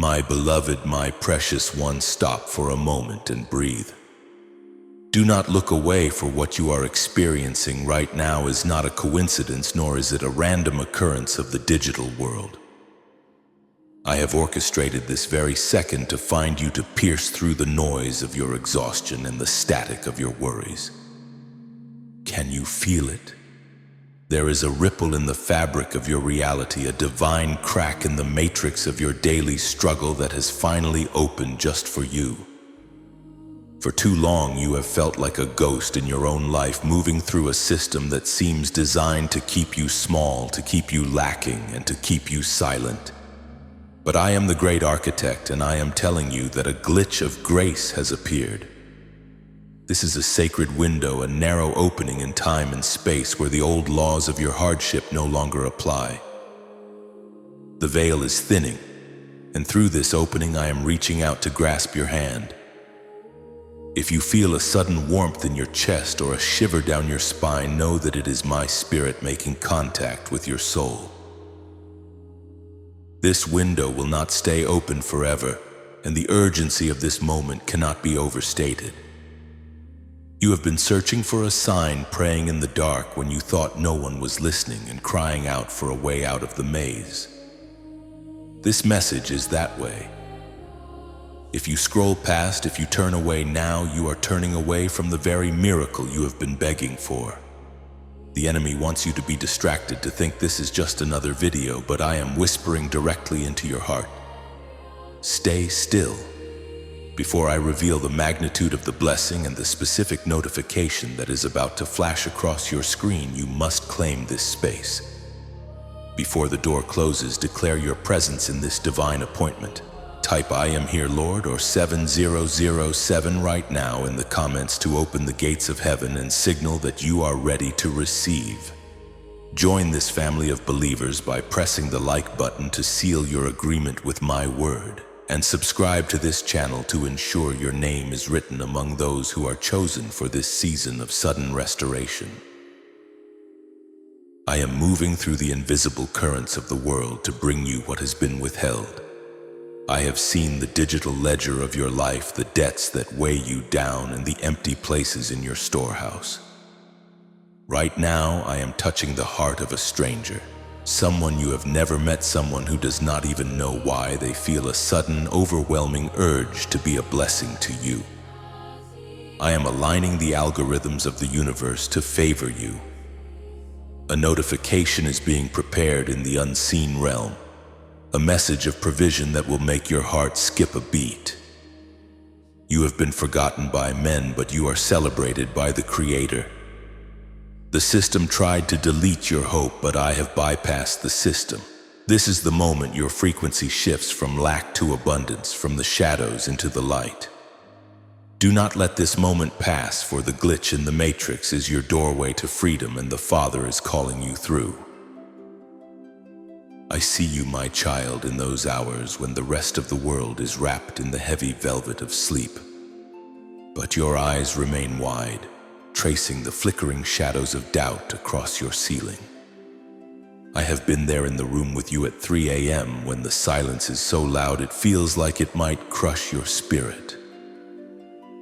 My beloved, my precious one, stop for a moment and breathe. Do not look away, for what you are experiencing right now is not a coincidence, nor is it a random occurrence of the digital world. I have orchestrated this very second to find you, to pierce through the noise of your exhaustion and the static of your worries. Can you feel it? There is a ripple in the fabric of your reality, a divine crack in the matrix of your daily struggle that has finally opened just for you. For too long, you have felt like a ghost in your own life, moving through a system that seems designed to keep you small, to keep you lacking, and to keep you silent. But I am the great architect, and I am telling you that a glitch of grace has appeared. This is a sacred window, a narrow opening in time and space where the old laws of your hardship no longer apply. The veil is thinning, and through this opening I am reaching out to grasp your hand. If you feel a sudden warmth in your chest or a shiver down your spine, know that it is my spirit making contact with your soul. This window will not stay open forever, and the urgency of this moment cannot be overstated. You have been searching for a sign, praying in the dark when you thought no one was listening, and crying out for a way out of the maze. This message is that way. If you scroll past, if you turn away now, you are turning away from the very miracle you have been begging for. The enemy wants you to be distracted, to think this is just another video, but I am whispering directly into your heart. Stay still. Before I reveal the magnitude of the blessing and the specific notification that is about to flash across your screen, you must claim this space. Before the door closes, declare your presence in this divine appointment. Type "I am here, Lord" or 7007 right now in the comments to open the gates of heaven and signal that you are ready to receive. Join this family of believers by pressing the like button to seal your agreement with my word, and subscribe to this channel to ensure your name is written among those who are chosen for this season of sudden restoration. I am moving through the invisible currents of the world to bring you what has been withheld. I have seen the digital ledger of your life, the debts that weigh you down, and the empty places in your storehouse. Right now, I am touching the heart of a stranger, someone you have never met, someone who does not even know why they feel a sudden, overwhelming urge to be a blessing to you. I am aligning the algorithms of the universe to favor you. A notification is being prepared in the unseen realm, a message of provision that will make your heart skip a beat. You have been forgotten by men, but you are celebrated by the Creator. The system tried to delete your hope, but I have bypassed the system. This is the moment your frequency shifts from lack to abundance, from the shadows into the light. Do not let this moment pass, for the glitch in the matrix is your doorway to freedom, and the Father is calling you through. I see you, my child, in those hours when the rest of the world is wrapped in the heavy velvet of sleep. But your eyes remain wide, tracing the flickering shadows of doubt across your ceiling. I have been there in the room with you at 3 a.m. when the silence is so loud it feels like it might crush your spirit.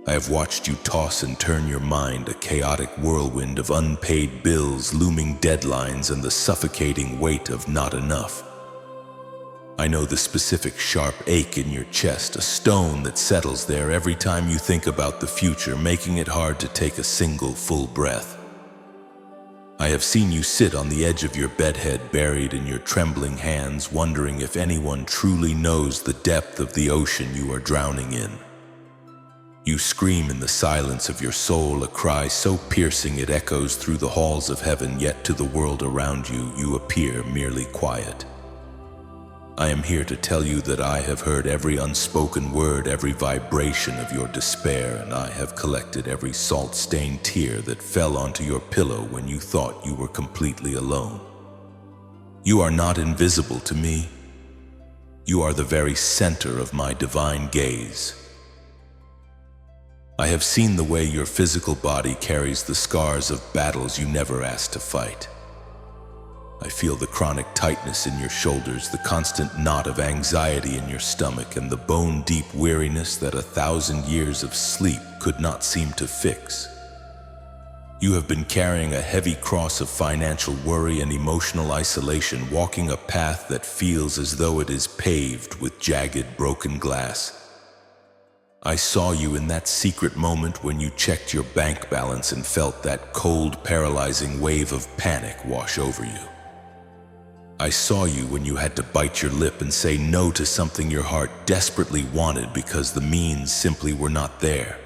I have watched you toss and turn your mind, a chaotic whirlwind of unpaid bills, looming deadlines, and the suffocating weight of not enough. I know the specific sharp ache in your chest, a stone that settles there every time you think about the future, making it hard to take a single full breath. I have seen you sit on the edge of your bedhead, buried in your trembling hands, wondering if anyone truly knows the depth of the ocean you are drowning in. You scream in the silence of your soul, a cry so piercing it echoes through the halls of heaven, yet to the world around you, you appear merely quiet. I am here to tell you that I have heard every unspoken word, every vibration of your despair, and I have collected every salt-stained tear that fell onto your pillow when you thought you were completely alone. You are not invisible to me. You are the very center of my divine gaze. I have seen the way your physical body carries the scars of battles you never asked to fight. I feel the chronic tightness in your shoulders, the constant knot of anxiety in your stomach, and the bone-deep weariness that 1,000 years of sleep could not seem to fix. You have been carrying a heavy cross of financial worry and emotional isolation, walking a path that feels as though it is paved with jagged, broken glass. I saw you in that secret moment when you checked your bank balance and felt that cold, paralyzing wave of panic wash over you. I saw you when you had to bite your lip and say no to something your heart desperately wanted because the means simply were not there.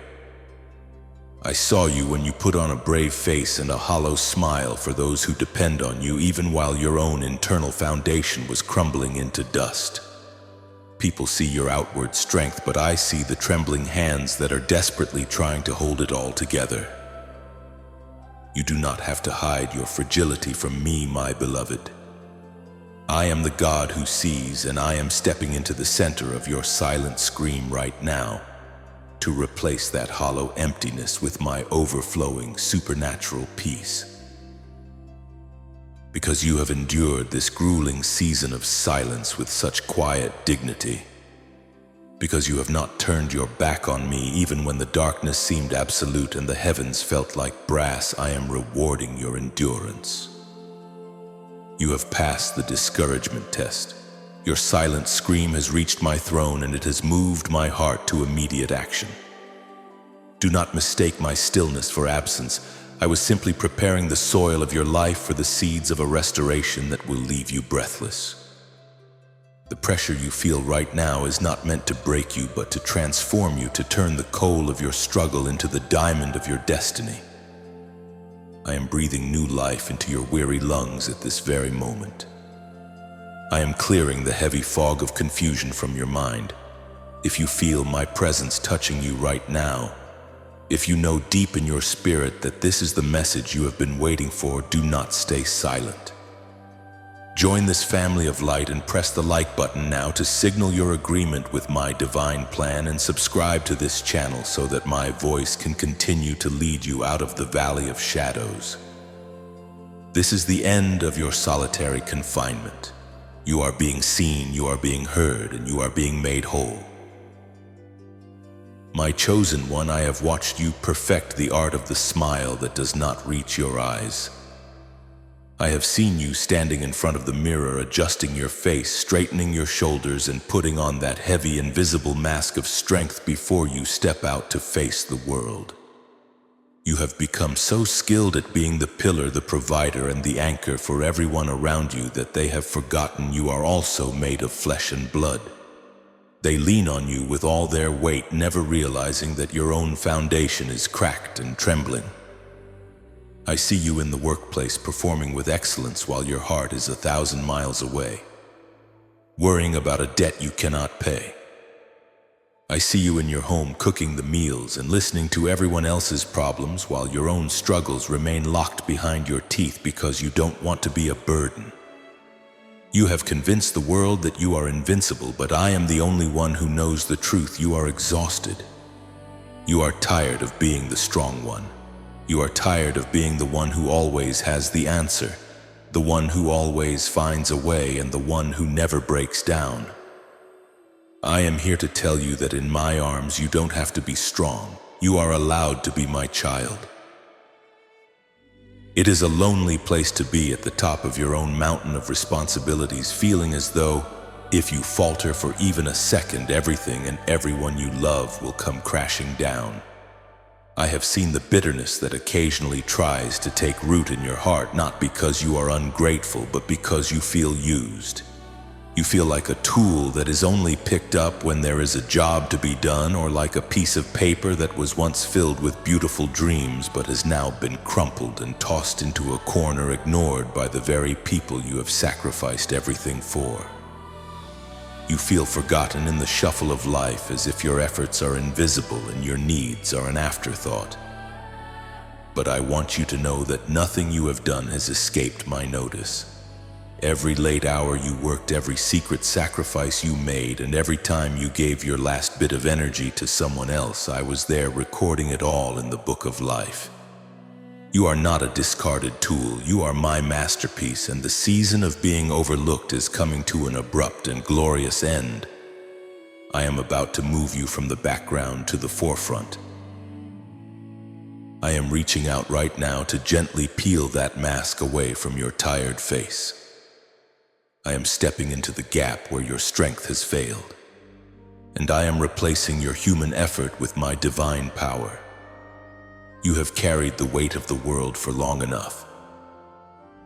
I saw you when you put on a brave face and a hollow smile for those who depend on you, even while your own internal foundation was crumbling into dust. People see your outward strength, but I see the trembling hands that are desperately trying to hold it all together. You do not have to hide your fragility from me, my beloved. I am the God who sees, and I am stepping into the center of your silent scream right now to replace that hollow emptiness with my overflowing supernatural peace. Because you have endured this grueling season of silence with such quiet dignity. Because you have not turned your back on me even when the darkness seemed absolute and the heavens felt like brass, I am rewarding your endurance. You have passed the discouragement test. Your silent scream has reached my throne, and it has moved my heart to immediate action. Do not mistake my stillness for absence. I was simply preparing the soil of your life for the seeds of a restoration that will leave you breathless. The pressure you feel right now is not meant to break you, but to transform you, to turn the coal of your struggle into the diamond of your destiny. I am breathing new life into your weary lungs at this very moment. I am clearing the heavy fog of confusion from your mind. If you feel my presence touching you right now, if you know deep in your spirit that this is the message you have been waiting for, do not stay silent. Join this family of light and press the like button now to signal your agreement with my divine plan, and subscribe to this channel so that my voice can continue to lead you out of the valley of shadows. This is the end of your solitary confinement. You are being seen, you are being heard, and you are being made whole. My chosen one, I have watched you perfect the art of the smile that does not reach your eyes. I have seen you standing in front of the mirror, adjusting your face, straightening your shoulders, and putting on that heavy, invisible mask of strength before you step out to face the world. You have become so skilled at being the pillar, the provider, and the anchor for everyone around you that they have forgotten you are also made of flesh and blood. They lean on you with all their weight, never realizing that your own foundation is cracked and trembling. I see you in the workplace performing with excellence while your heart is 1,000 miles away, worrying about a debt you cannot pay. I see you in your home cooking the meals and listening to everyone else's problems while your own struggles remain locked behind your teeth because you don't want to be a burden. You have convinced the world that you are invincible, but I am the only one who knows the truth. You are exhausted. You are tired of being the strong one. You are tired of being the one who always has the answer, the one who always finds a way, and the one who never breaks down. I am here to tell you that in my arms you don't have to be strong. You are allowed to be my child. It is a lonely place to be at the top of your own mountain of responsibilities, feeling as though, if you falter for even a second, everything and everyone you love will come crashing down. I have seen the bitterness that occasionally tries to take root in your heart, not because you are ungrateful, but because you feel used. You feel like a tool that is only picked up when there is a job to be done, or like a piece of paper that was once filled with beautiful dreams but has now been crumpled and tossed into a corner, ignored by the very people you have sacrificed everything for. You feel forgotten in the shuffle of life, as if your efforts are invisible and your needs are an afterthought. But I want you to know that nothing you have done has escaped my notice. Every late hour you worked, every secret sacrifice you made, and every time you gave your last bit of energy to someone else, I was there recording it all in the book of life. You are not a discarded tool. You are my masterpiece, and the season of being overlooked is coming to an abrupt and glorious end. I am about to move you from the background to the forefront. I am reaching out right now to gently peel that mask away from your tired face. I am stepping into the gap where your strength has failed, and I am replacing your human effort with my divine power. You have carried the weight of the world for long enough.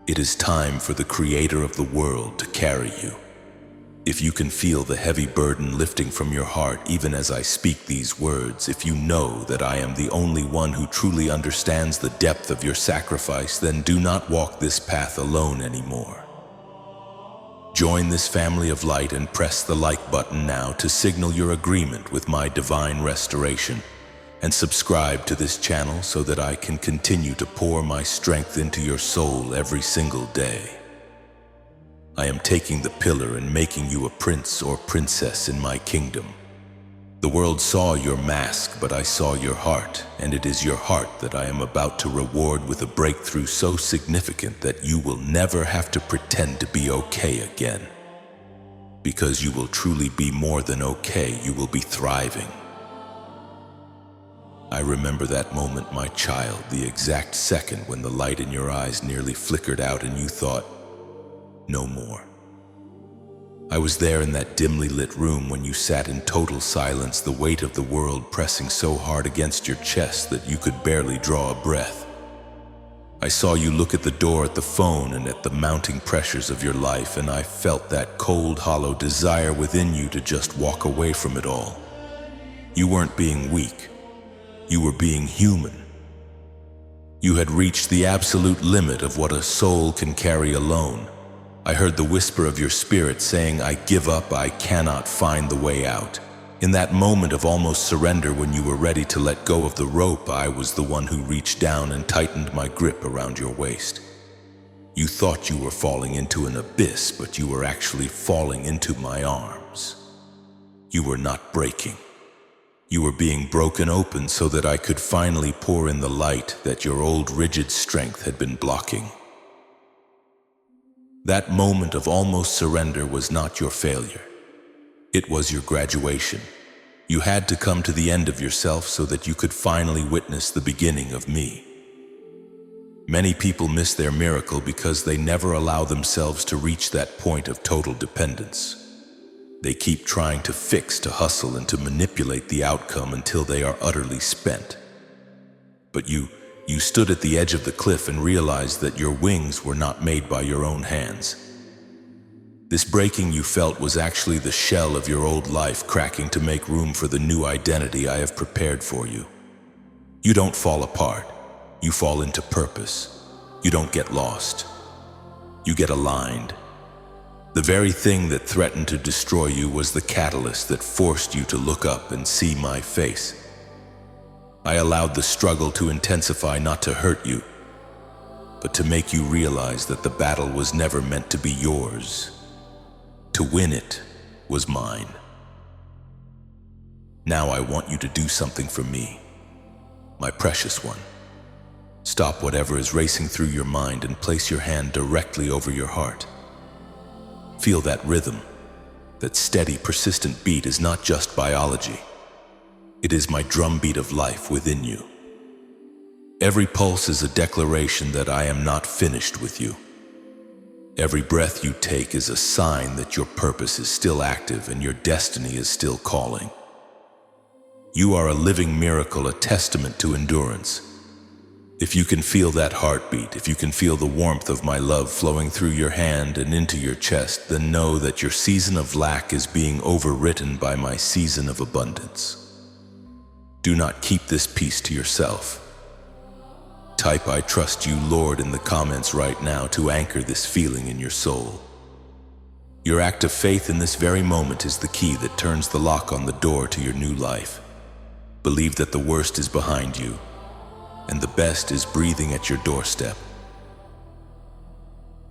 It is time for the Creator of the world to carry you. If you can feel the heavy burden lifting from your heart even as I speak these words, if you know that I am the only one who truly understands the depth of your sacrifice, then do not walk this path alone anymore. Join this family of light and press the like button now to signal your agreement with my divine restoration, and subscribe to this channel so that I can continue to pour my strength into your soul every single day. I am taking the pillar and making you a prince or princess in my kingdom. The world saw your mask, but I saw your heart, and it is your heart that I am about to reward with a breakthrough so significant that you will never have to pretend to be okay again. Because you will truly be more than okay, you will be thriving. I remember that moment, my child, the exact second when the light in your eyes nearly flickered out and you thought, no more. I was there in that dimly lit room when you sat in total silence, the weight of the world pressing so hard against your chest that you could barely draw a breath. I saw you look at the door, at the phone, and at the mounting pressures of your life, and I felt that cold, hollow desire within you to just walk away from it all. You weren't being weak. You were being human. You had reached the absolute limit of what a soul can carry alone. I heard the whisper of your spirit saying, I give up, I cannot find the way out. In that moment of almost surrender, when you were ready to let go of the rope, I was the one who reached down and tightened my grip around your waist. You thought you were falling into an abyss, but you were actually falling into my arms. You were not breaking. You were being broken open so that I could finally pour in the light that your old rigid strength had been blocking. That moment of almost surrender was not your failure. It was your graduation. You had to come to the end of yourself so that you could finally witness the beginning of me. Many people miss their miracle because they never allow themselves to reach that point of total dependence. They keep trying to fix, to hustle, and to manipulate the outcome until they are utterly spent. But you stood at the edge of the cliff and realized that your wings were not made by your own hands. This breaking you felt was actually the shell of your old life cracking to make room for the new identity I have prepared for you. You don't fall apart. You fall into purpose. You don't get lost. You get aligned. The very thing that threatened to destroy you was the catalyst that forced you to look up and see my face. I allowed the struggle to intensify, not to hurt you, but to make you realize that the battle was never meant to be yours. To win it was mine. Now I want you to do something for me, my precious one. Stop whatever is racing through your mind and place your hand directly over your heart. Feel that rhythm. That steady, persistent beat is not just biology. It is my drumbeat of life within you. Every pulse is a declaration that I am not finished with you. Every breath you take is a sign that your purpose is still active and your destiny is still calling. You are a living miracle, a testament to endurance. If you can feel that heartbeat, if you can feel the warmth of my love flowing through your hand and into your chest, then know that your season of lack is being overwritten by my season of abundance. Do not keep this peace to yourself. Type "I trust you, Lord" in the comments right now to anchor this feeling in your soul. Your act of faith in this very moment is the key that turns the lock on the door to your new life. Believe that the worst is behind you, and the best is breathing at your doorstep.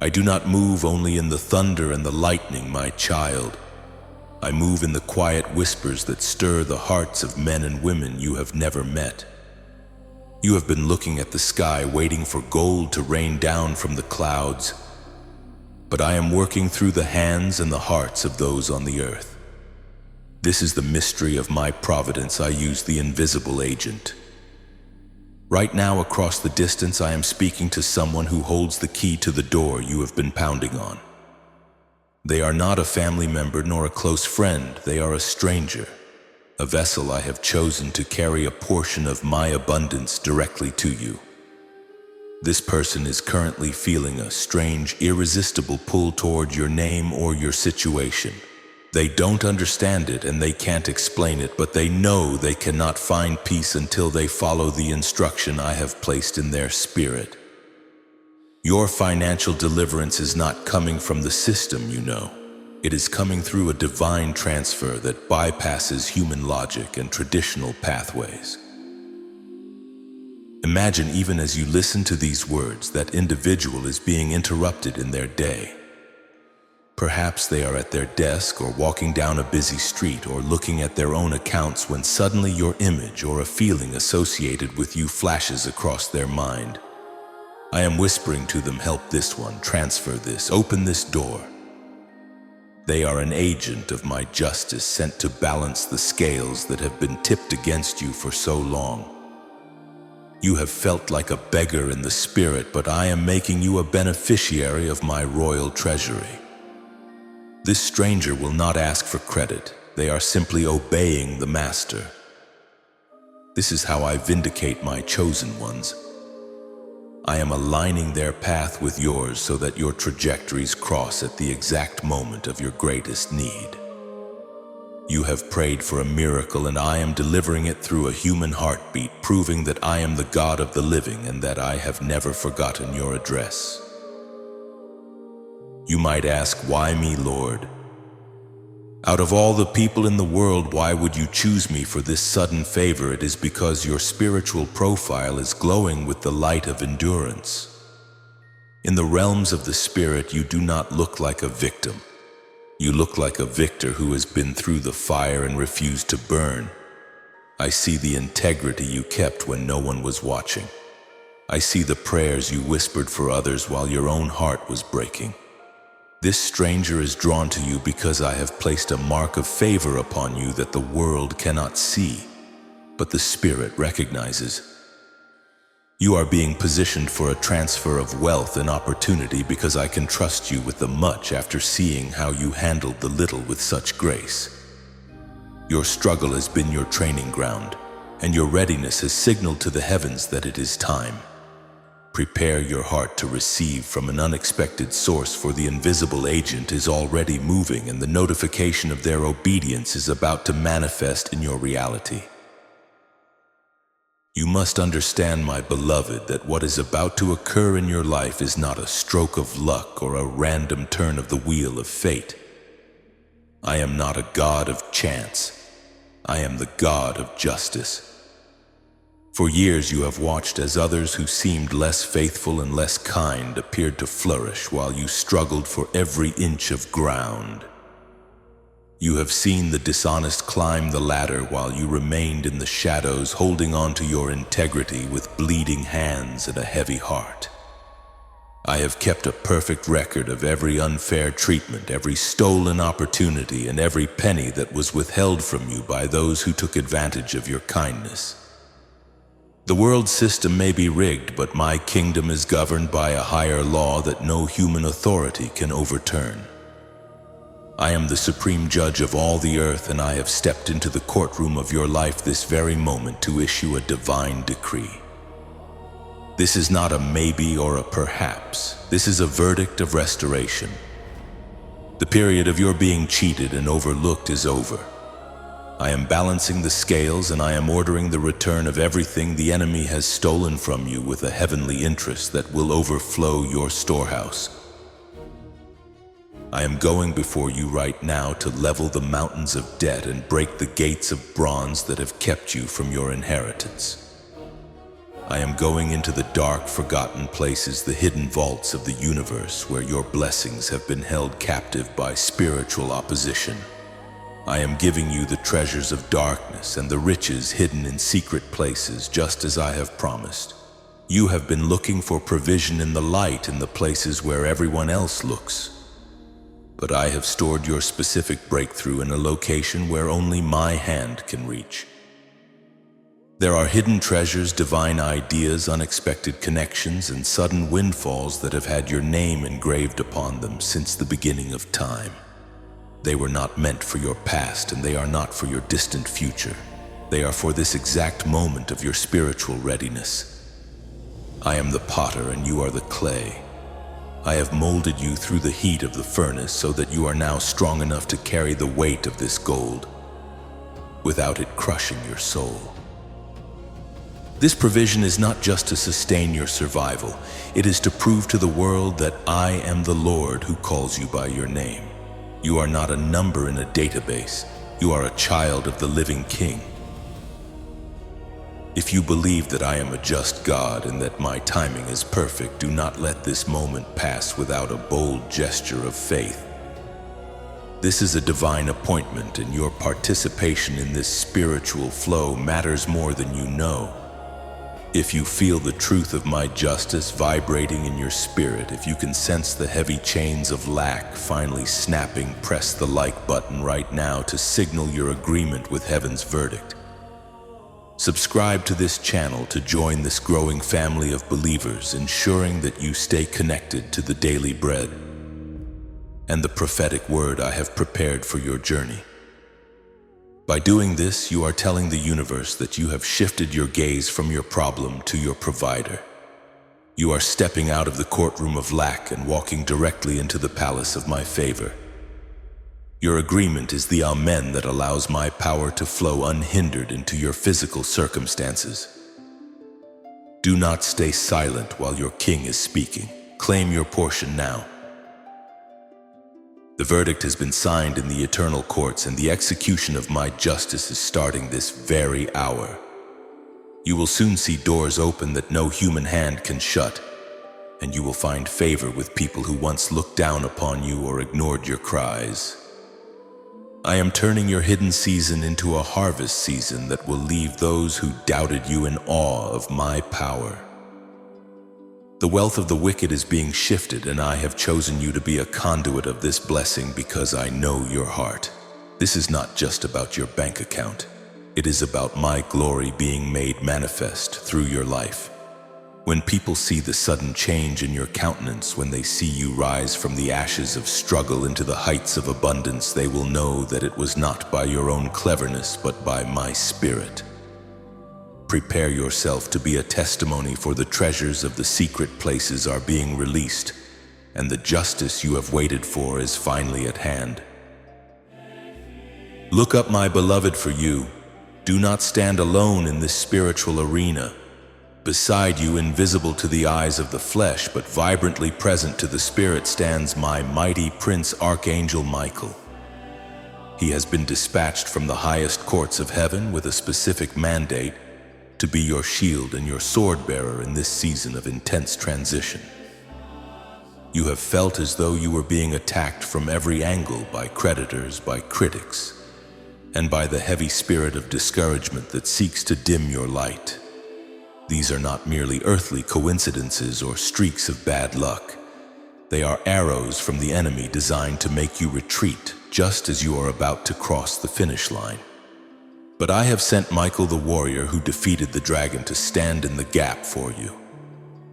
I do not move only in the thunder and the lightning, my child. I move in the quiet whispers that stir the hearts of men and women you have never met. You have been looking at the sky, waiting for gold to rain down from the clouds. But I am working through the hands and the hearts of those on the earth. This is the mystery of my providence. I use the invisible agent. Right now, across the distance, I am speaking to someone who holds the key to the door you have been pounding on. They are not a family member nor a close friend. They are a stranger, a vessel I have chosen to carry a portion of my abundance directly to you. This person is currently feeling a strange, irresistible pull toward your name or your situation. They don't understand it and they can't explain it, but they know they cannot find peace until they follow the instruction I have placed in their spirit. Your financial deliverance is not coming from the system, you know. It is coming through a divine transfer that bypasses human logic and traditional pathways. Imagine, even as you listen to these words, that individual is being interrupted in their day. Perhaps they are at their desk or walking down a busy street or looking at their own accounts when suddenly your image or a feeling associated with you flashes across their mind. I am whispering to them, help this one, transfer this, open this door. They are an agent of my justice sent to balance the scales that have been tipped against you for so long. You have felt like a beggar in the spirit, but I am making you a beneficiary of my royal treasury. This stranger will not ask for credit. They are simply obeying the master. This is how I vindicate my chosen ones. I am aligning their path with yours so that your trajectories cross at the exact moment of your greatest need. You have prayed for a miracle, and I am delivering it through a human heartbeat, proving that I am the God of the living and that I have never forgotten your address. You might ask, why me, Lord? Out of all the people in the world, why would you choose me for this sudden favor? It is because your spiritual profile is glowing with the light of endurance. In the realms of the spirit, you do not look like a victim. You look like a victor who has been through the fire and refused to burn. I see the integrity you kept when no one was watching. I see the prayers you whispered for others while your own heart was breaking. This stranger is drawn to you because I have placed a mark of favor upon you that the world cannot see, but the spirit recognizes. You are being positioned for a transfer of wealth and opportunity because I can trust you with the much after seeing how you handled the little with such grace. Your struggle has been your training ground, and your readiness has signaled to the heavens that it is time. Prepare your heart to receive from an unexpected source, for the invisible agent is already moving and the notification of their obedience is about to manifest in your reality. You must understand, my beloved, that what is about to occur in your life is not a stroke of luck or a random turn of the wheel of fate. I am not a god of chance. I am the God of justice. For years you have watched as others who seemed less faithful and less kind appeared to flourish while you struggled for every inch of ground. You have seen the dishonest climb the ladder while you remained in the shadows, holding on to your integrity with bleeding hands and a heavy heart. I have kept a perfect record of every unfair treatment, every stolen opportunity, and every penny that was withheld from you by those who took advantage of your kindness. The world system may be rigged, but my kingdom is governed by a higher law that no human authority can overturn. I am the supreme judge of all the earth, and I have stepped into the courtroom of your life this very moment to issue a divine decree. This is not a maybe or a perhaps. This is a verdict of restoration. The period of your being cheated and overlooked is over. I am balancing the scales, and I am ordering the return of everything the enemy has stolen from you with a heavenly interest that will overflow your storehouse. I am going before you right now to level the mountains of debt and break the gates of bronze that have kept you from your inheritance. I am going into the dark, forgotten places, the hidden vaults of the universe where your blessings have been held captive by spiritual opposition. I am giving you the treasures of darkness and the riches hidden in secret places, just as I have promised. You have been looking for provision in the light in the places where everyone else looks. But I have stored your specific breakthrough in a location where only my hand can reach. There are hidden treasures, divine ideas, unexpected connections, and sudden windfalls that have had your name engraved upon them since the beginning of time. They were not meant for your past, and they are not for your distant future. They are for this exact moment of your spiritual readiness. I am the potter and you are the clay. I have molded you through the heat of the furnace so that you are now strong enough to carry the weight of this gold without it crushing your soul. This provision is not just to sustain your survival. It is to prove to the world that I am the Lord who calls you by your name. You are not a number in a database. You are a child of the living King. If you believe that I am a just God and that my timing is perfect, do not let this moment pass without a bold gesture of faith. This is a divine appointment, and your participation in this spiritual flow matters more than you know. If you feel the truth of my justice vibrating in your spirit, if you can sense the heavy chains of lack finally snapping, press the like button right now to signal your agreement with heaven's verdict. Subscribe to this channel to join this growing family of believers, ensuring that you stay connected to the daily bread and the prophetic word I have prepared for your journey. By doing this, you are telling the universe that you have shifted your gaze from your problem to your provider. You are stepping out of the courtroom of lack and walking directly into the palace of my favor. Your agreement is the amen that allows my power to flow unhindered into your physical circumstances. Do not stay silent while your king is speaking. Claim your portion now. The verdict has been signed in the eternal courts, and the execution of my justice is starting this very hour. You will soon see doors open that no human hand can shut, and you will find favor with people who once looked down upon you or ignored your cries. I am turning your hidden season into a harvest season that will leave those who doubted you in awe of my power. The wealth of the wicked is being shifted, and I have chosen you to be a conduit of this blessing because I know your heart. This is not just about your bank account. It is about my glory being made manifest through your life. When people see the sudden change in your countenance, when they see you rise from the ashes of struggle into the heights of abundance, they will know that it was not by your own cleverness, but by my spirit. Prepare yourself to be a testimony, for the treasures of the secret places are being released, and the justice you have waited for is finally at hand. Look up, my beloved, for you. Do not stand alone in this spiritual arena. Beside you, invisible to the eyes of the flesh, but vibrantly present to the spirit, stands my mighty Prince Archangel Michael. He has been dispatched from the highest courts of heaven with a specific mandate to be your shield and your sword bearer in this season of intense transition. You have felt as though you were being attacked from every angle by creditors, by critics, and by the heavy spirit of discouragement that seeks to dim your light. These are not merely earthly coincidences or streaks of bad luck. They are arrows from the enemy designed to make you retreat just as you are about to cross the finish line. But I have sent Michael the warrior who defeated the dragon to stand in the gap for you.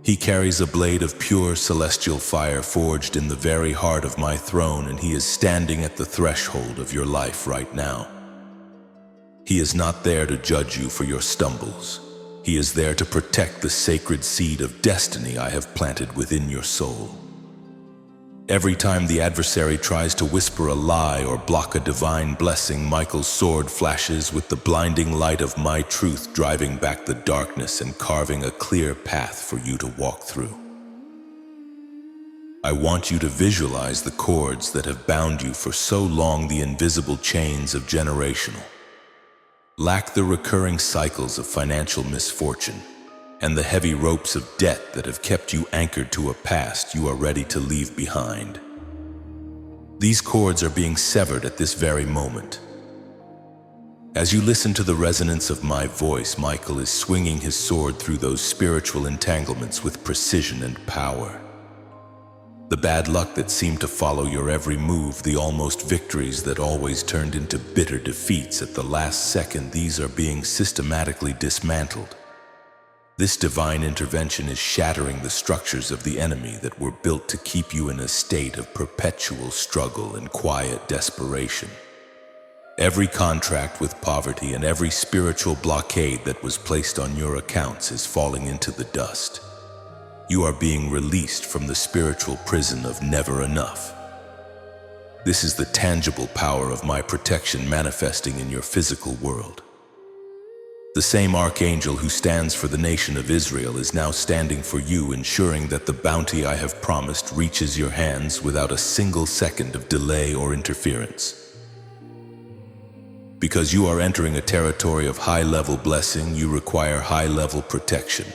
He carries a blade of pure celestial fire forged in the very heart of my throne, and he is standing at the threshold of your life right now. He is not there to judge you for your stumbles. He is there to protect the sacred seed of destiny I have planted within your soul. Every time the adversary tries to whisper a lie or block a divine blessing, Michael's sword flashes with the blinding light of my truth, driving back the darkness and carving a clear path for you to walk through. I want you to visualize the cords that have bound you for so long, the invisible chains of generational lack, the recurring cycles of financial misfortune, and the heavy ropes of debt that have kept you anchored to a past you are ready to leave behind. These cords are being severed at this very moment. As you listen to the resonance of my voice, Michael is swinging his sword through those spiritual entanglements with precision and power. The bad luck that seemed to follow your every move, the almost victories that always turned into bitter defeats at the last second, these are being systematically dismantled. This divine intervention is shattering the structures of the enemy that were built to keep you in a state of perpetual struggle and quiet desperation. Every contract with poverty and every spiritual blockade that was placed on your accounts is falling into the dust. You are being released from the spiritual prison of never enough. This is the tangible power of my protection manifesting in your physical world. The same archangel who stands for the nation of Israel is now standing for you, ensuring that the bounty I have promised reaches your hands without a single second of delay or interference. Because you are entering a territory of high-level blessing, you require high-level protection.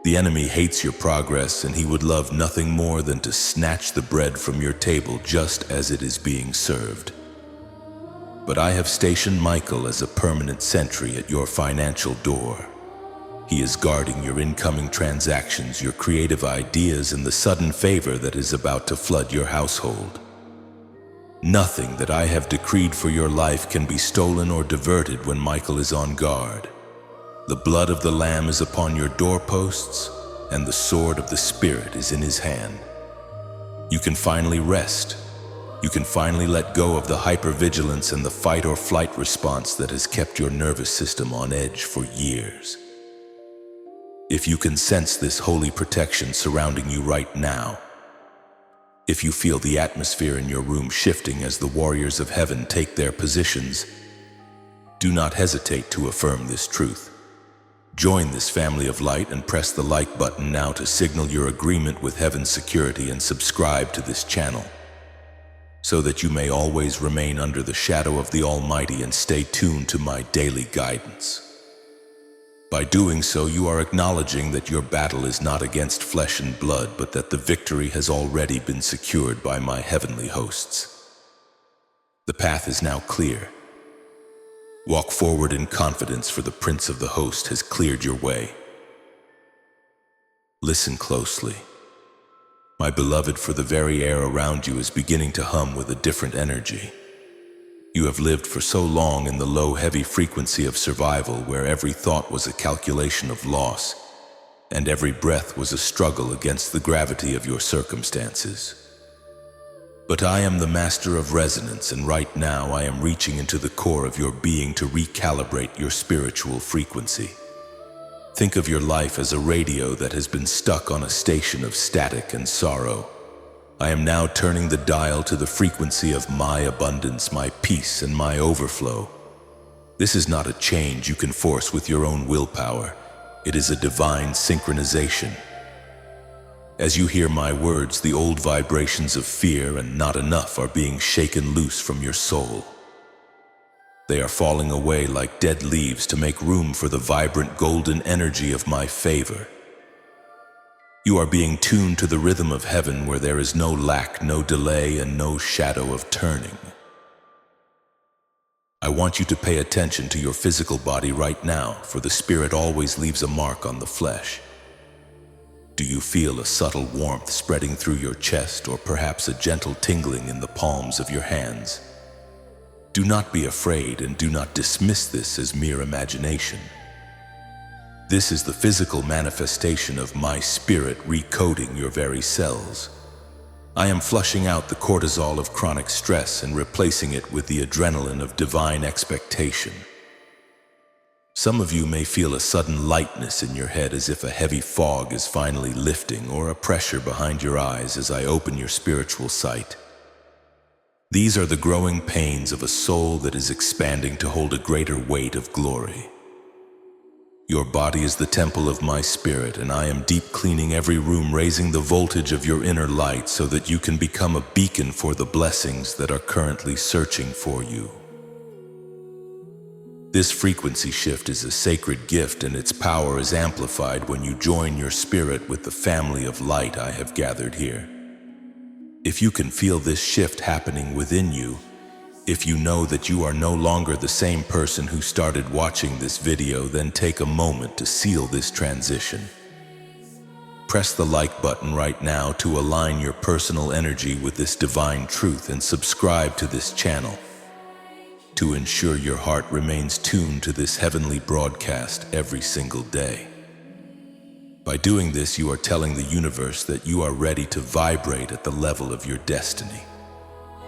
The enemy hates your progress, and he would love nothing more than to snatch the bread from your table just as it is being served. But I have stationed Michael as a permanent sentry at your financial door. He is guarding your incoming transactions, your creative ideas, and the sudden favor that is about to flood your household. Nothing that I have decreed for your life can be stolen or diverted when Michael is on guard. The blood of the Lamb is upon your doorposts, and the sword of the Spirit is in his hand. You can finally rest. You can finally let go of the hypervigilance and the fight or flight response that has kept your nervous system on edge for years. If you can sense this holy protection surrounding you right now, if you feel the atmosphere in your room shifting as the warriors of heaven take their positions, do not hesitate to affirm this truth. Join this family of light and press the like button now to signal your agreement with heaven's security, and subscribe to this channel so that you may always remain under the shadow of the Almighty and stay tuned to my daily guidance. By doing so, you are acknowledging that your battle is not against flesh and blood, but that the victory has already been secured by my heavenly hosts. The path is now clear. Walk forward in confidence, for the Prince of the Host has cleared your way. Listen closely. My beloved, for the very air around you is beginning to hum with a different energy. You have lived for so long in the low, heavy frequency of survival, where every thought was a calculation of loss, and every breath was a struggle against the gravity of your circumstances. But I am the master of resonance, and right now I am reaching into the core of your being to recalibrate your spiritual frequency. Think of your life as a radio that has been stuck on a station of static and sorrow. I am now turning the dial to the frequency of my abundance, my peace, and my overflow. This is not a change you can force with your own willpower. It is a divine synchronization. As you hear my words, the old vibrations of fear and not enough are being shaken loose from your soul. They are falling away like dead leaves to make room for the vibrant golden energy of my favor. You are being tuned to the rhythm of heaven, where there is no lack, no delay, and no shadow of turning. I want you to pay attention to your physical body right now, for the spirit always leaves a mark on the flesh. Do you feel a subtle warmth spreading through your chest, or perhaps a gentle tingling in the palms of your hands? Do not be afraid, and do not dismiss this as mere imagination. This is the physical manifestation of my spirit recoding your very cells. I am flushing out the cortisol of chronic stress and replacing it with the adrenaline of divine expectation. Some of you may feel a sudden lightness in your head, as if a heavy fog is finally lifting, or a pressure behind your eyes as I open your spiritual sight. These are the growing pains of a soul that is expanding to hold a greater weight of glory. Your body is the temple of my spirit, and I am deep cleaning every room, raising the voltage of your inner light so that you can become a beacon for the blessings that are currently searching for you. This frequency shift is a sacred gift, and its power is amplified when you join your spirit with the family of light I have gathered here. If you can feel this shift happening within you, If you know that you are no longer the same person who started watching this video, then take a moment to seal this transition. Press the like button right now to align your personal energy with this divine truth and subscribe to this channel to ensure your heart remains tuned to this heavenly broadcast every single day. By doing this, you are telling the universe that you are ready to vibrate at the level of your destiny.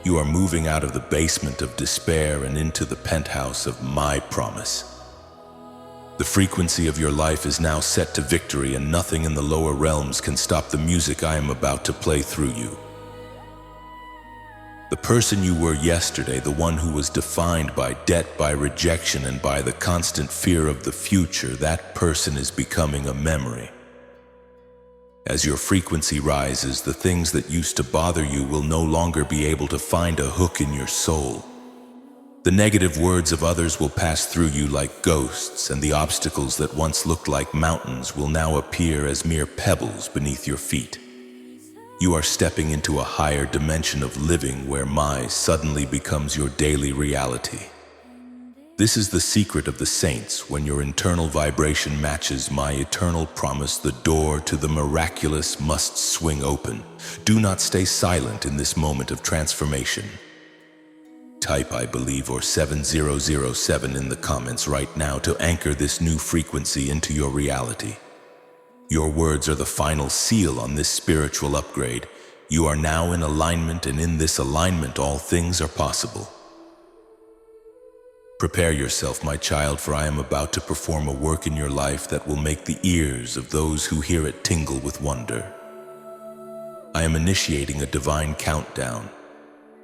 You are moving out of the basement of despair and into the penthouse of my promise. The frequency of your life is now set to victory, and nothing in the lower realms can stop the music I am about to play through you. The person you were yesterday, the one who was defined by debt, by rejection, and by the constant fear of the future, that person is becoming a memory. As your frequency rises, the things that used to bother you will no longer be able to find a hook in your soul. The negative words of others will pass through you like ghosts, and the obstacles that once looked like mountains will now appear as mere pebbles beneath your feet. You are stepping into a higher dimension of living where my suddenly becomes your daily reality. This is the secret of the saints. When your internal vibration matches my eternal promise, the door to the miraculous must swing open. Do not stay silent in this moment of transformation. Type "I believe" or 7007 in the comments right now to anchor this new frequency into your reality. Your words are the final seal on this spiritual upgrade. You are now in alignment, and in this alignment all things are possible. Prepare yourself, my child, for I am about to perform a work in your life that will make the ears of those who hear it tingle with wonder. I am initiating a divine countdown,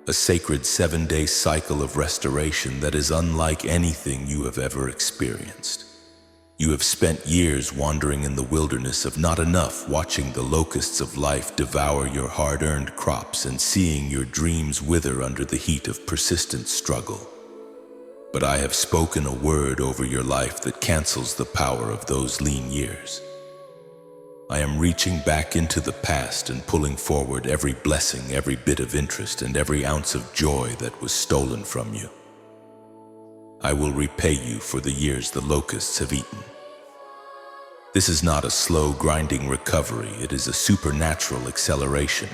a sacred 7-day cycle of restoration that is unlike anything you have ever experienced. You have spent years wandering in the wilderness of not enough, watching the locusts of life devour your hard-earned crops and seeing your dreams wither under the heat of persistent struggle. But I have spoken a word over your life that cancels the power of those lean years. I am reaching back into the past and pulling forward every blessing, every bit of interest, and every ounce of joy that was stolen from you. I will repay you for the years the locusts have eaten. This is not a slow, grinding recovery. It is a supernatural acceleration.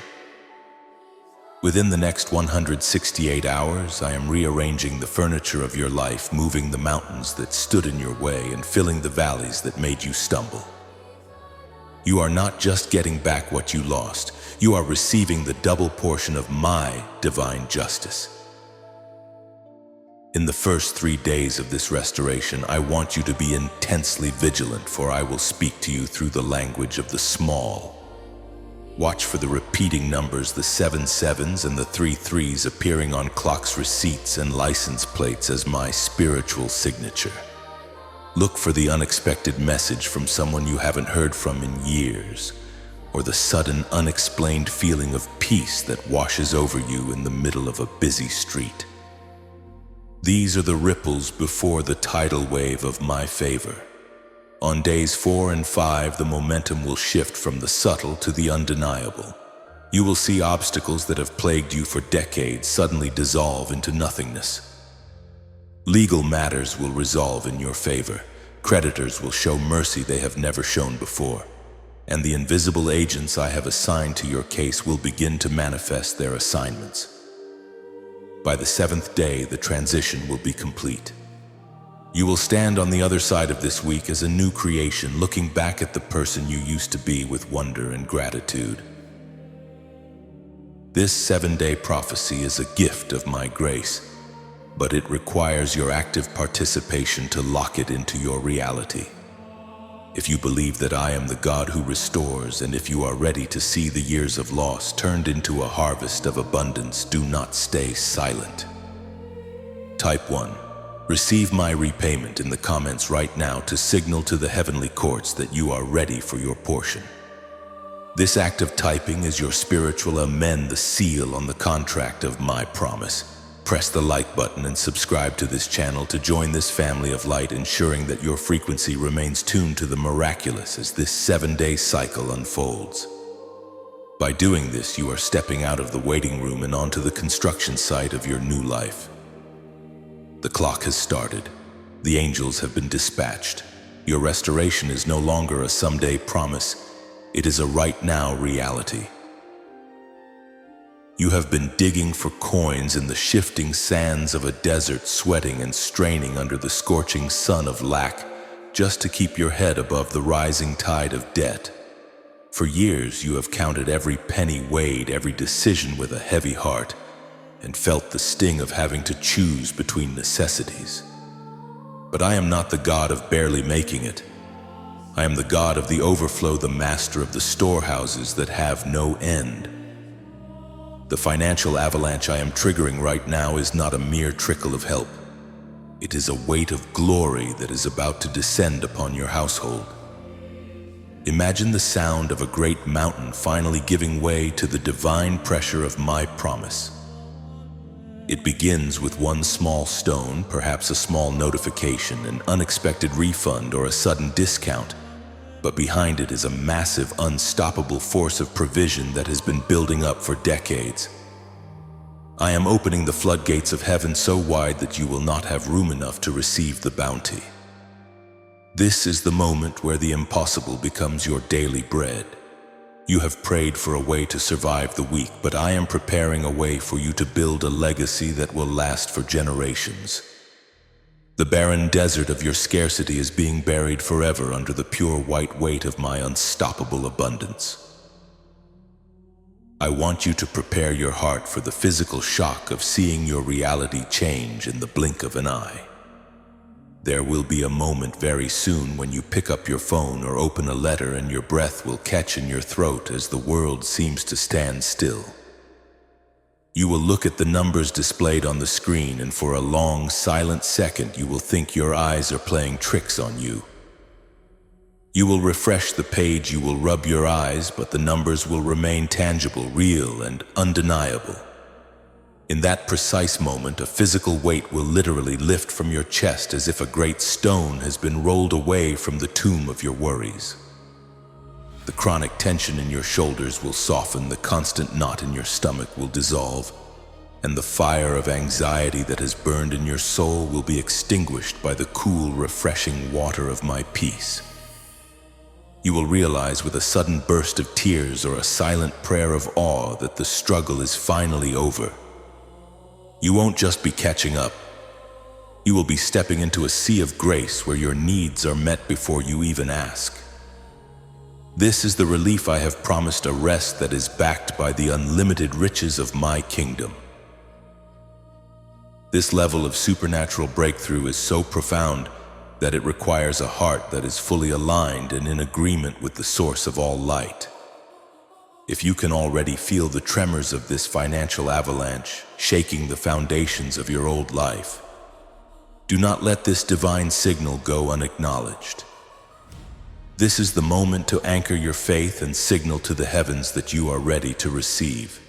Within the next 168 hours, I am rearranging the furniture of your life, moving the mountains that stood in your way and filling the valleys that made you stumble. You are not just getting back what you lost, you are receiving the double portion of my divine justice. In the first 3 days of this restoration, I want you to be intensely vigilant, for I will speak to you through the language of the small. Watch for the repeating numbers, the 7 sevens and the 3 threes appearing on clocks, receipts, and license plates as my spiritual signature. Look for the unexpected message from someone you haven't heard from in years, or the sudden, unexplained feeling of peace that washes over you in the middle of a busy street. These are the ripples before the tidal wave of my favor. On days 4 and 5, the momentum will shift from the subtle to the undeniable. You will see obstacles that have plagued you for decades suddenly dissolve into nothingness. Legal matters will resolve in your favor. Creditors will show mercy they have never shown before. And the invisible agents I have assigned to your case will begin to manifest their assignments. By the 7th day, the transition will be complete. You will stand on the other side of this week as a new creation, looking back at the person you used to be with wonder and gratitude. This 7-day prophecy is a gift of my grace, but it requires your active participation to lock it into your reality. If you believe that I am the God who restores, and if you are ready to see the years of loss turned into a harvest of abundance, do not stay silent. Type 1. Receive my repayment in the comments right now to signal to the heavenly courts that you are ready for your portion. This act of typing is your spiritual amen, the seal on the contract of my promise. Press the like button and subscribe to this channel to join this family of light, ensuring that your frequency remains tuned to the miraculous as this 7-day cycle unfolds. By doing this, you are stepping out of the waiting room and onto the construction site of your new life. The clock has started. The angels have been dispatched. Your restoration is no longer a someday promise. It is a right now reality. You have been digging for coins in the shifting sands of a desert, sweating and straining under the scorching sun of lack, just to keep your head above the rising tide of debt. For years you have counted every penny, weighed every decision with a heavy heart, and felt the sting of having to choose between necessities. But I am not the God of barely making it. I am the God of the overflow, the master of the storehouses that have no end. The financial avalanche I am triggering right now is not a mere trickle of help. It is a weight of glory that is about to descend upon your household. Imagine the sound of a great mountain finally giving way to the divine pressure of my promise. It begins with one small stone, perhaps a small notification, an unexpected refund, or a sudden discount. But behind it is a massive, unstoppable force of provision that has been building up for decades. I am opening the floodgates of heaven so wide that you will not have room enough to receive the bounty. This is the moment where the impossible becomes your daily bread. You have prayed for a way to survive the week, but I am preparing a way for you to build a legacy that will last for generations. The barren desert of your scarcity is being buried forever under the pure white weight of my unstoppable abundance. I want you to prepare your heart for the physical shock of seeing your reality change in the blink of an eye. There will be a moment very soon when you pick up your phone or open a letter and your breath will catch in your throat as the world seems to stand still. You will look at the numbers displayed on the screen, and for a long, silent second you will think your eyes are playing tricks on you. You will refresh the page, you will rub your eyes, but the numbers will remain tangible, real, and undeniable. In that precise moment, a physical weight will literally lift from your chest as if a great stone has been rolled away from the tomb of your worries. The chronic tension in your shoulders will soften, the constant knot in your stomach will dissolve, and the fire of anxiety that has burned in your soul will be extinguished by the cool, refreshing water of my peace. You will realize with a sudden burst of tears or a silent prayer of awe that the struggle is finally over. You won't just be catching up. You will be stepping into a sea of grace where your needs are met before you even ask. This is the relief I have promised, a rest that is backed by the unlimited riches of my kingdom. This level of supernatural breakthrough is so profound that it requires a heart that is fully aligned and in agreement with the source of all light. If you can already feel the tremors of this financial avalanche shaking the foundations of your old life, do not let this divine signal go unacknowledged. This is the moment to anchor your faith and signal to the heavens that you are ready to receive.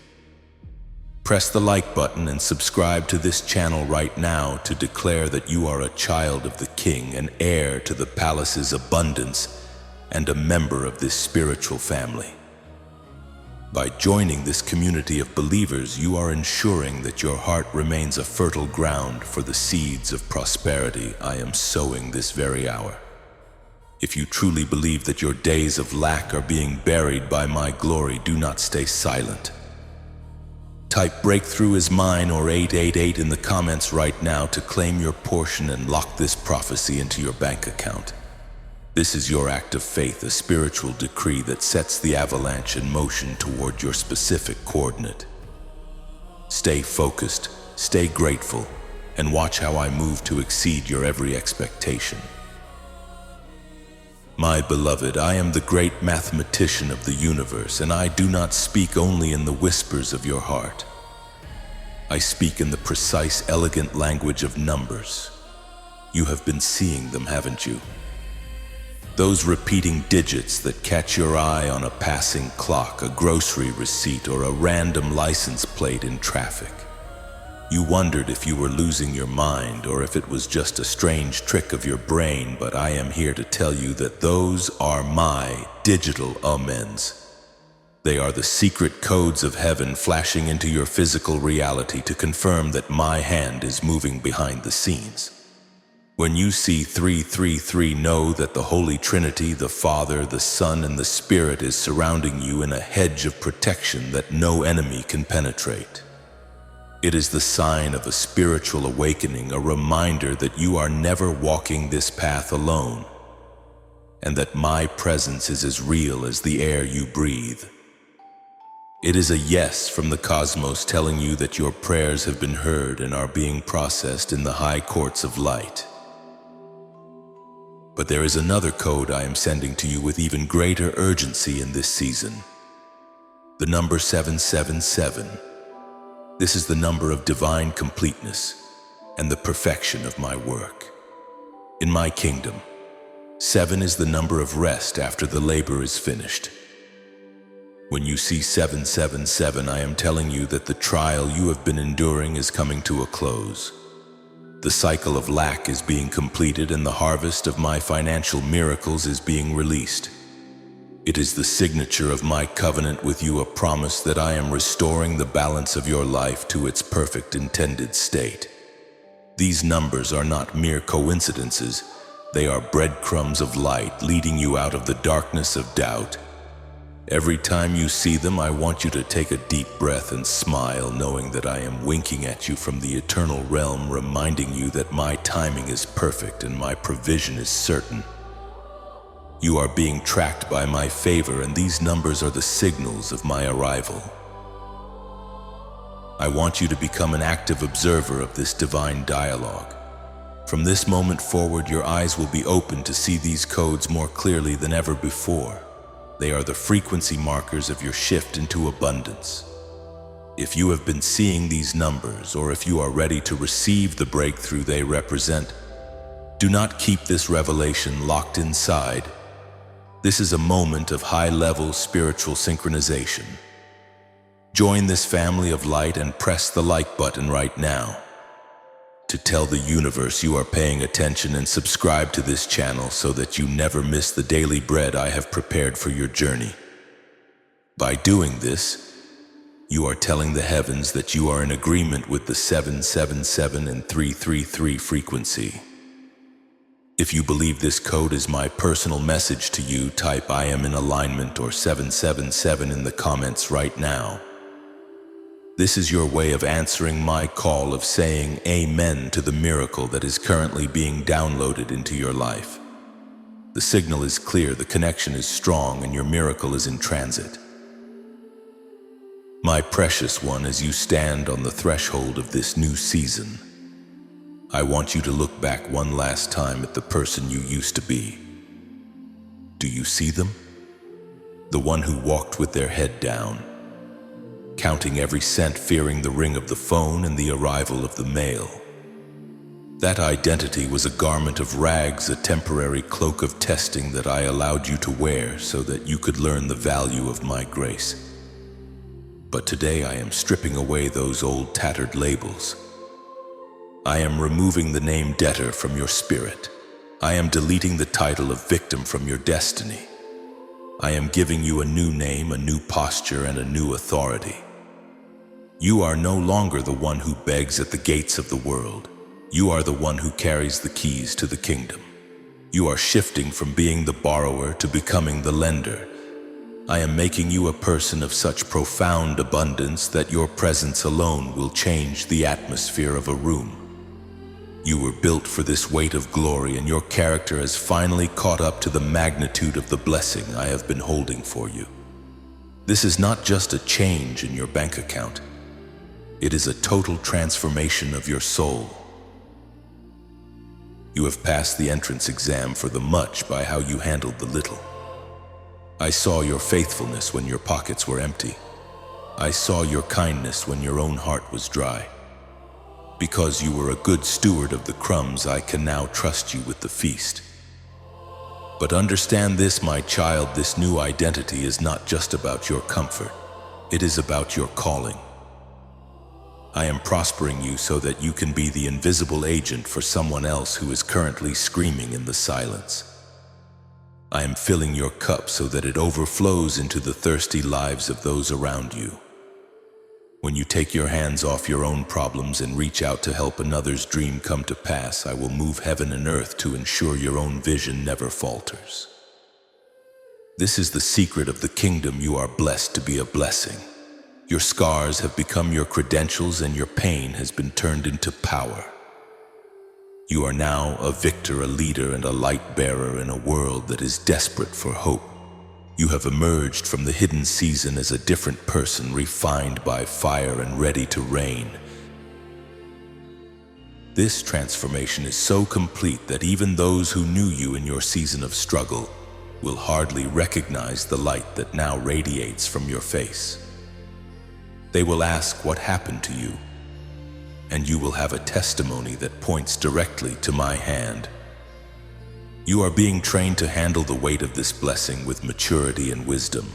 Press the like button and subscribe to this channel right now to declare that you are a child of the King, an heir to the palace's abundance, and a member of this spiritual family. By joining this community of believers, you are ensuring that your heart remains a fertile ground for the seeds of prosperity I am sowing this very hour. If you truly believe that your days of lack are being buried by my glory, do not stay silent. Type "breakthrough is mine" or 888 in the comments right now to claim your portion and lock this prophecy into your bank account. This is your act of faith, a spiritual decree that sets the avalanche in motion toward your specific coordinate. Stay focused, stay grateful, and watch how I move to exceed your every expectation. My beloved, I am the great mathematician of the universe, and I do not speak only in the whispers of your heart. I speak in the precise, elegant language of numbers. You have been seeing them, haven't you? Those repeating digits that catch your eye on a passing clock, a grocery receipt, or a random license plate in traffic. You wondered if you were losing your mind or if it was just a strange trick of your brain, but I am here to tell you that those are my digital amens. They are the secret codes of heaven flashing into your physical reality to confirm that my hand is moving behind the scenes. When you see 333, know that the Holy Trinity, the Father, the Son, and the Spirit is surrounding you in a hedge of protection that no enemy can penetrate. It is the sign of a spiritual awakening, a reminder that you are never walking this path alone, and that my presence is as real as the air you breathe. It is a yes from the cosmos telling you that your prayers have been heard and are being processed in the high courts of light. But there is another code I am sending to you with even greater urgency in this season. The number 777. This is the number of divine completeness and the perfection of my work. In my kingdom, 7 is the number of rest after the labor is finished. When you see 777, I am telling you that the trial you have been enduring is coming to a close. The cycle of lack is being completed and the harvest of my financial miracles is being released. It is the signature of my covenant with you, a promise that I am restoring the balance of your life to its perfect intended state. These numbers are not mere coincidences. They are breadcrumbs of light leading you out of the darkness of doubt. Every time you see them, I want you to take a deep breath and smile, knowing that I am winking at you from the eternal realm, reminding you that my timing is perfect and my provision is certain. You are being tracked by my favor, and these numbers are the signals of my arrival. I want you to become an active observer of this divine dialogue. From this moment forward, your eyes will be open to see these codes more clearly than ever before. They are the frequency markers of your shift into abundance. If you have been seeing these numbers, or if you are ready to receive the breakthrough they represent, do not keep this revelation locked inside. This is a moment of high-level spiritual synchronization. Join this family of light and press the like button right now to tell the universe you are paying attention, and subscribe to this channel so that you never miss the daily bread I have prepared for your journey. By doing this, you are telling the heavens that you are in agreement with the 777 and 333 frequency. If you believe this code is my personal message to you, type "I am in alignment" or 777 in the comments right now. This is your way of answering my call, of saying amen to the miracle that is currently being downloaded into your life. The signal is clear, the connection is strong, and your miracle is in transit. My precious one, as you stand on the threshold of this new season, I want you to look back one last time at the person you used to be. Do you see them? The one who walked with their head down, counting every cent, fearing the ring of the phone and the arrival of the mail. That identity was a garment of rags, a temporary cloak of testing that I allowed you to wear so that you could learn the value of my grace. But today I am stripping away those old tattered labels. I am removing the name debtor from your spirit. I am deleting the title of victim from your destiny. I am giving you a new name, a new posture, and a new authority. You are no longer the one who begs at the gates of the world. You are the one who carries the keys to the kingdom. You are shifting from being the borrower to becoming the lender. I am making you a person of such profound abundance that your presence alone will change the atmosphere of a room. You were built for this weight of glory, and your character has finally caught up to the magnitude of the blessing I have been holding for you. This is not just a change in your bank account. It is a total transformation of your soul. You have passed the entrance exam for the much by how you handled the little. I saw your faithfulness when your pockets were empty. I saw your kindness when your own heart was dry. Because you were a good steward of the crumbs, I can now trust you with the feast. But understand this, my child, this new identity is not just about your comfort. It is about your calling. I am prospering you so that you can be the invisible agent for someone else who is currently screaming in the silence. I am filling your cup so that it overflows into the thirsty lives of those around you. When you take your hands off your own problems and reach out to help another's dream come to pass, I will move heaven and earth to ensure your own vision never falters. This is the secret of the kingdom. You are blessed to be a blessing. Your scars have become your credentials and your pain has been turned into power. You are now a victor, a leader, and a light bearer in a world that is desperate for hope. You have emerged from the hidden season as a different person, refined by fire and ready to reign. This transformation is so complete that even those who knew you in your season of struggle will hardly recognize the light that now radiates from your face. They will ask what happened to you, and you will have a testimony that points directly to my hand. You are being trained to handle the weight of this blessing with maturity and wisdom.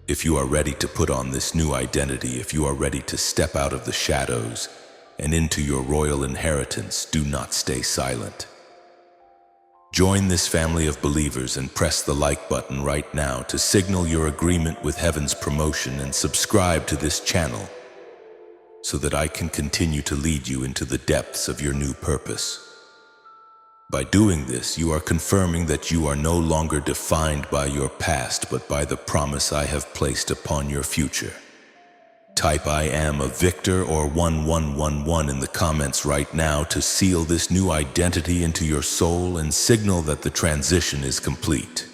If you are ready to put on this new identity, if you are ready to step out of the shadows and into your royal inheritance, do not stay silent. Join this family of believers and press the like button right now to signal your agreement with heaven's promotion, and subscribe to this channel so that I can continue to lead you into the depths of your new purpose. By doing this, you are confirming that you are no longer defined by your past, but by the promise I have placed upon your future. Type "I am a victor" or 1111 in the comments right now to seal this new identity into your soul and signal that the transition is complete.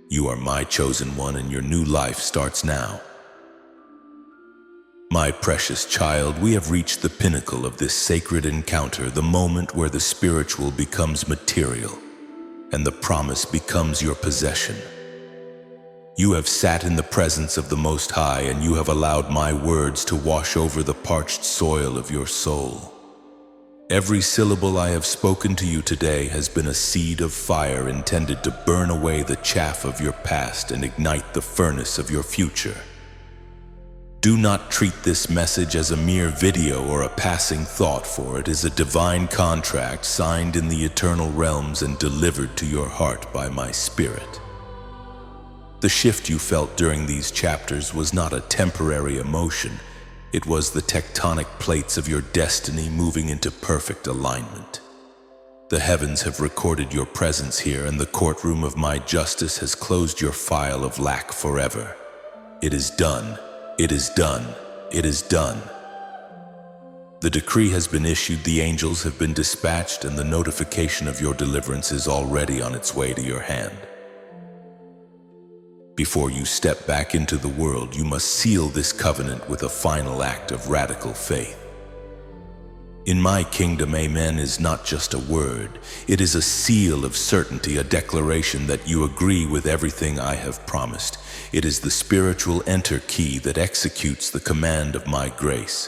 You are my chosen one, and your new life starts now. My precious child, we have reached the pinnacle of this sacred encounter, the moment where the spiritual becomes material and the promise becomes your possession. You have sat in the presence of the Most High, and you have allowed my words to wash over the parched soil of your soul. Every syllable I have spoken to you today has been a seed of fire intended to burn away the chaff of your past and ignite the furnace of your future. Do not treat this message as a mere video or a passing thought, for it is a divine contract signed in the eternal realms and delivered to your heart by my Spirit. The shift you felt during these chapters was not a temporary emotion. It was the tectonic plates of your destiny moving into perfect alignment. The heavens have recorded your presence here, and the courtroom of my justice has closed your file of lack forever. It is done. It is done. It is done. The decree has been issued, the angels have been dispatched, and the notification of your deliverance is already on its way to your hand. Before you step back into the world, you must seal this covenant with a final act of radical faith. In my kingdom, amen is not just a word. It is a seal of certainty, a declaration that you agree with everything I have promised. It is the spiritual enter key that executes the command of my grace.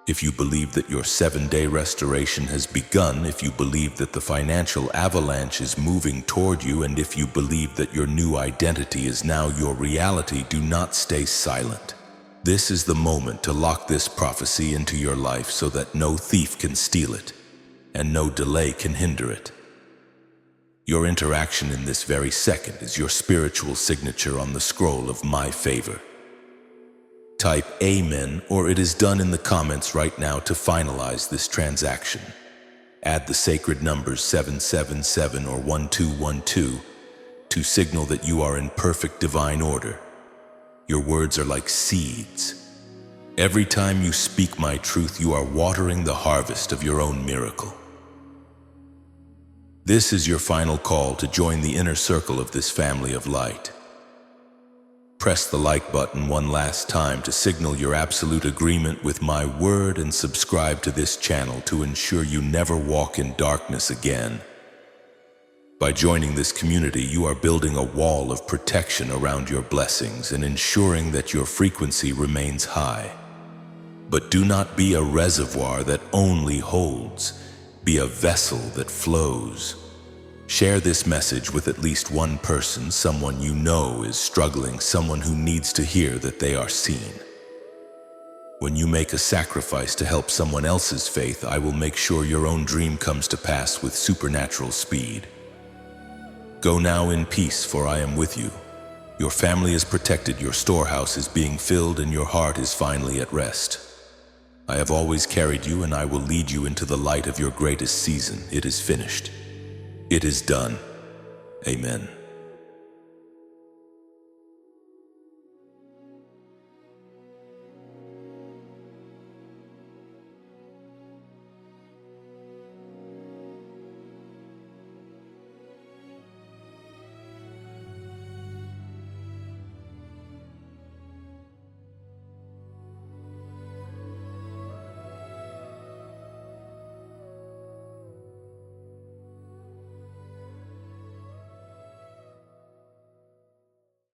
If you believe that your 7-day restoration has begun, if you believe that the financial avalanche is moving toward you, and if you believe that your new identity is now your reality, do not stay silent. This is the moment to lock this prophecy into your life so that no thief can steal it and no delay can hinder it. Your interaction in this very second is your spiritual signature on the scroll of my favor. Type "Amen" or "It is done" in the comments right now to finalize this transaction. Add the sacred numbers 777 or 1212 to signal that you are in perfect divine order. Your words are like seeds. Every time you speak my truth, you are watering the harvest of your own miracle. This is your final call to join the inner circle of this family of light. Press the like button one last time to signal your absolute agreement with my word, and subscribe to this channel to ensure you never walk in darkness again. By joining this community, you are building a wall of protection around your blessings and ensuring that your frequency remains high. But do not be a reservoir that only holds. Be a vessel that flows. Share this message with at least one person, someone you know is struggling, someone who needs to hear that they are seen. When you make a sacrifice to help someone else's faith, I will make sure your own dream comes to pass with supernatural speed. Go now in peace, for I am with you. Your family is protected, your storehouse is being filled, and your heart is finally at rest. I have always carried you, and I will lead you into the light of your greatest season. It is finished. It is done. Amen.